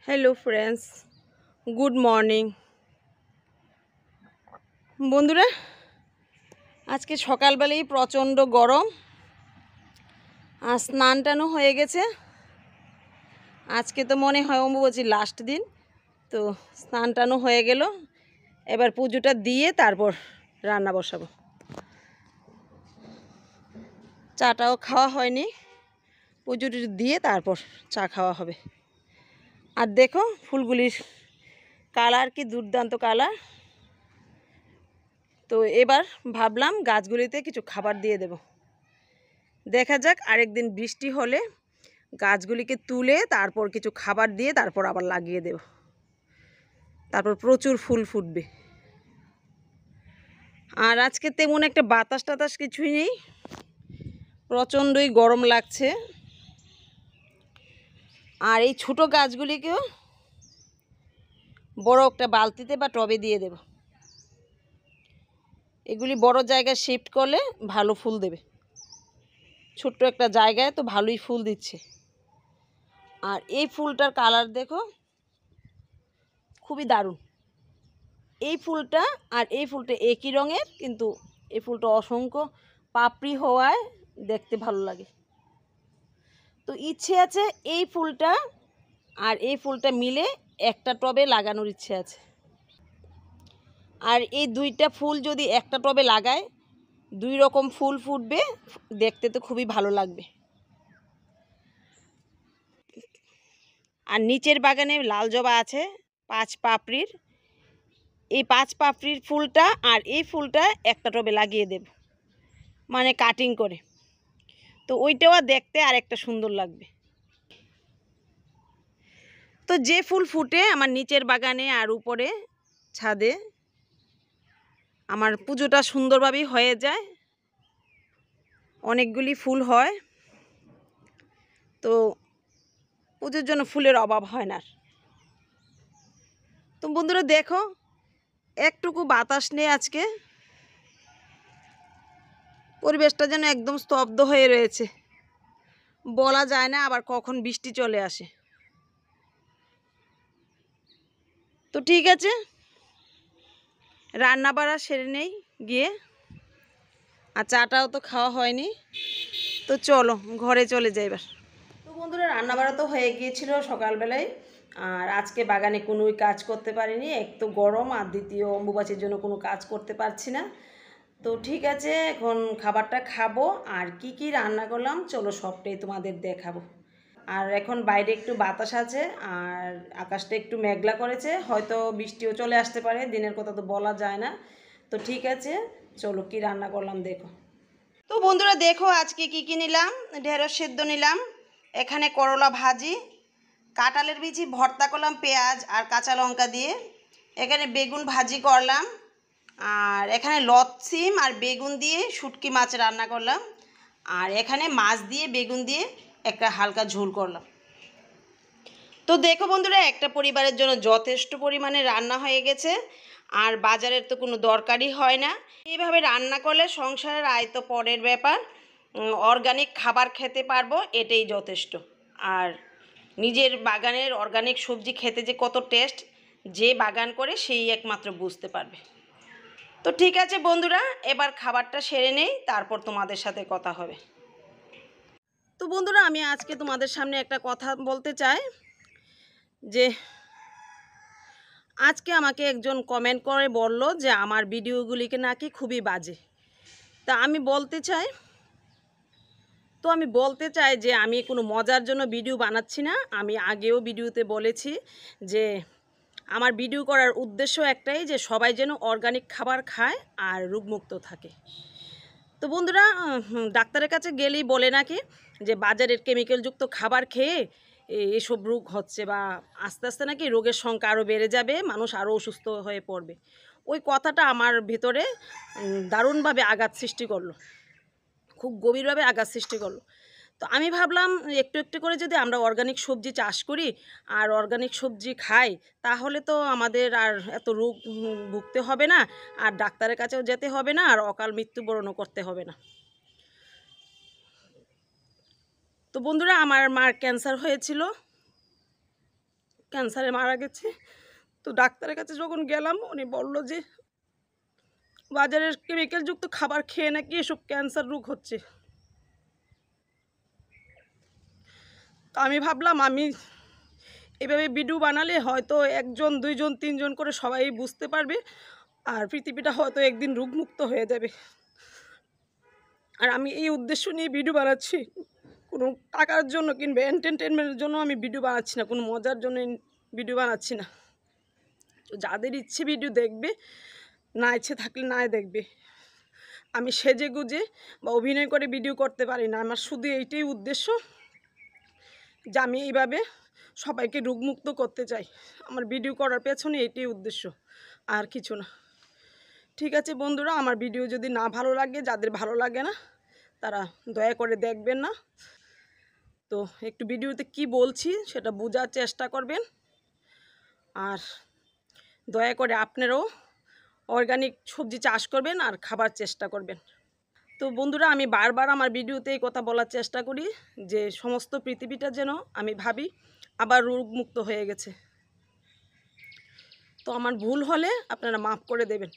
Hello friends, good morning. বন্ধুরা, আজকে সকালবেলায় প্রচণ্ড গরম, আর স্নান টানও হয়ে গেছে। আজকে তো মনে হয় অম্বুবাচীর লাস্ট দিন, তো স্নান টানও হয়ে গেল। এবার পুজোটা দিয়ে তারপর রান্না বসাবো। চাটাও খাওয়া হয়নি, পুজোটা দিয়ে তারপর চা খাওয়া হবে। আর দেখো ফুলগুলির কালার কি দুর্দান্ত কালার। তো এবার ভাবলাম গাছগুলিতে কিছু খাবার দিয়ে দেব। দেখা যাক, আরেকদিন বৃষ্টি হলে গাছগুলিকে তুলে তারপর কিছু খাবার দিয়ে তারপর আবার লাগিয়ে দেব, তারপর প্রচুর ফুল ফুটবে। আর আজকে তেমন একটা বাতাস টাতাস কিছুই নেই, প্রচণ্ডই গরম লাগছে। আর এই ছোটো গাছগুলিকেও বড় একটা বালতিতে বা টবে দিয়ে দেব। এগুলি বড় জায়গায় শিফট করলে ভালো ফুল দেবে। ছোট্ট একটা জায়গায় তো ভালোই ফুল দিচ্ছে। আর এই ফুলটার কালার দেখো, খুবই দারুণ। এই ফুলটা আর এই ফুলটা একই রঙের, কিন্তু এই ফুলটা অসংখ্য পাপড়ি হওয়ায় দেখতে ভালো লাগে। তো ইচ্ছে আছে এই ফুলটা আর এই ফুলটা মিলে একটা টবে লাগানোর ইচ্ছে আছে। আর এই দুইটা ফুল যদি একটা টবে লাগায়, দুই রকম ফুল ফুটবে, দেখতে তো খুবই ভালো লাগবে। আর নিচের বাগানে লাল জবা আছে 5 পাপড়ির। এই 5 পাপড়ির ফুলটা আর এই ফুলটা একটা টবে লাগিয়ে দেব, মানে কাটিং করে। তো ওইটাও দেখতে আর একটা সুন্দর লাগবে। তো যে ফুল ফুটে আমার নিচের বাগানে আর উপরে ছাদে, আমার পুজোটা সুন্দরভাবেই হয়ে যায়। অনেকগুলি ফুল হয়, তো পুজোর জন্য ফুলের অভাব হয় না। তো বন্ধুরা দেখো, একটুকু বাতাস নেই আজকে, পরিবেশটা যেন একদম স্তব্ধ হয়ে রয়েছে। বলা যায় না আবার কখন বৃষ্টি চলে আসে। তো ঠিক আছে, রান্না বাড়া সেরে নেই গিয়ে। আর চাটাও তো খাওয়া হয়নি, তো চলো ঘরে চলে যাই এবার। তো বন্ধুরা, রান্না বাড়া তো হয়ে গিয়েছিল সকালবেলায়। আর আজকে বাগানে কোনো কাজ করতে পারিনি, এক তো গরম, আর দ্বিতীয় অম্বুবাচীর জন্য কোনো কাজ করতে পারছি না। তো ঠিক আছে, এখন খাবারটা খাবো। আর কি কি রান্না করলাম চলো সবটাই তোমাদের দেখাবো। আর এখন বাইরে একটু বাতাস আছে, আর আকাশটা একটু মেঘলা করেছে, হয়তো বৃষ্টিও চলে আসতে পারে, দিনের কথা তো বলা যায় না। তো ঠিক আছে, চলো কি রান্না করলাম দেখো। তো বন্ধুরা দেখো, আজকে কি কি নিলাম। ঢেঁড়স সেদ্ধ নিলাম, এখানে করলা ভাজি, কাঁঠালের বিচি ভর্তা করলাম পেঁয়াজ আর কাঁচা লঙ্কা দিয়ে, এখানে বেগুন ভাজি করলাম, আর এখানে লতসিম আর বেগুন দিয়ে শুটকি মাছ রান্না করলাম, আর এখানে মাছ দিয়ে বেগুন দিয়ে একটা হালকা ঝোল করলাম। তো দেখো বন্ধুরা, একটা পরিবারের জন্য যথেষ্ট পরিমাণে রান্না হয়ে গেছে, আর বাজারের তো কোনো দরকারই হয় না। এইভাবে রান্না করলে সংসারের আয় তো পরের ব্যাপার, অর্গানিক খাবার খেতে পারবো, এটাই যথেষ্ট। আর নিজের বাগানের অর্গানিক সবজি খেতে যে কত টেস্ট, যে বাগান করে সেই একমাত্র বুঝতে পারবে। তো ঠিক আছে বন্ধুরা, এবার খাবারটা সেরে নেই, তারপর তোমাদের সাথে কথা হবে। তো বন্ধুরা, আমি আজকে তোমাদের সামনে একটা কথা বলতে চাই, যে আজকে আমাকে একজন কমেন্ট করে বলল যে আমার ভিডিওগুলিকে নাকি খুবই বাজে। তা আমি বলতে চাই যে আমি কোনো মজার জন্য ভিডিও বানাচ্ছি না। আমি আগেও ভিডিওতে বলেছি যে আমার ভিডিও করার উদ্দেশ্য একটাই, যে সবাই যেন অর্গানিক খাবার খায় আর রোগমুক্ত থাকে। তো বন্ধুরা, ডাক্তারের কাছে গেলেই বলে নাকি যে বাজারের কেমিক্যালযুক্ত খাবার খেয়ে এসব রোগ হচ্ছে, বা আস্তে আস্তে নাকি রোগের সংখ্যা আরও বেড়ে যাবে, মানুষ আরও অসুস্থ হয়ে পড়বে। ওই কথাটা আমার ভিতরে দারুণভাবে আঘাত সৃষ্টি করলো, খুব গভীরভাবে আঘাত সৃষ্টি করলো। তো আমি ভাবলাম একটু একটু করে যদি আমরা অর্গানিক সবজি চাষ করি আর অর্গানিক সবজি খাই, তাহলে তো আমাদের আর এত রোগ ভুগতে হবে না, আর ডাক্তারের কাছেও যেতে হবে না, আর অকাল মৃত্যুবরণও করতে হবে না। তো বন্ধুরা, আমার মার ক্যান্সার হয়েছিল, ক্যান্সারে মারা গেছে। তো ডাক্তারের কাছে যখন গেলাম উনি বলল যে বাজারের কেমিক্যালযুক্ত খাবার খেয়ে নাকি এসব ক্যান্সার রোগ হচ্ছে। তো আমি ভাবলাম আমি এভাবে ভিডিও বানালে হয়তো 1 জন 2 জন 3 জন করে সবাই বুঝতে পারবে, আর পৃথিবীটা হয়তো একদিন রোগমুক্ত হয়ে যাবে। আর আমি এই উদ্দেশ্য নিয়ে ভিডিও বানাচ্ছি, কোনো টাকার জন্য কিংবা এন্টারটেনমেন্টের জন্য আমি ভিডিও বানাচ্ছি না, কোনো মজার জন্য ভিডিও বানাচ্ছি না। তো যাদের ইচ্ছে ভিডিও দেখবে, না ইচ্ছে থাকলে নাই দেখবে। আমি সেজে গুজে বা অভিনয় করে ভিডিও করতে পারি না। আমার শুধু এইটাই উদ্দেশ্য যে আমি এইভাবে সবাইকে রোগমুক্ত করতে চাই। আমার ভিডিও করার পেছনে এইটাই উদ্দেশ্য, আর কিছু না। ঠিক আছে বন্ধুরা, আমার ভিডিও যদি না ভালো লাগে, যাদের ভালো লাগে না তারা দয়া করে দেখবেন না। তো একটু ভিডিওতে কি বলছি সেটা বোঝার চেষ্টা করবেন, আর দয়া করে আপনারাও অর্গানিক সবজি চাষ করবেন আর খাবার চেষ্টা করবেন। তো বন্ধুরা, আমি বারবার আমার ভিডিওতে এই কথা বলার চেষ্টা করি যে সমস্ত পৃথিবীটা যেন আমি ভাবি আবার রোগমুক্ত হয়ে গেছে। তো আমার ভুল হলে আপনারা মাফ করে দেবেন।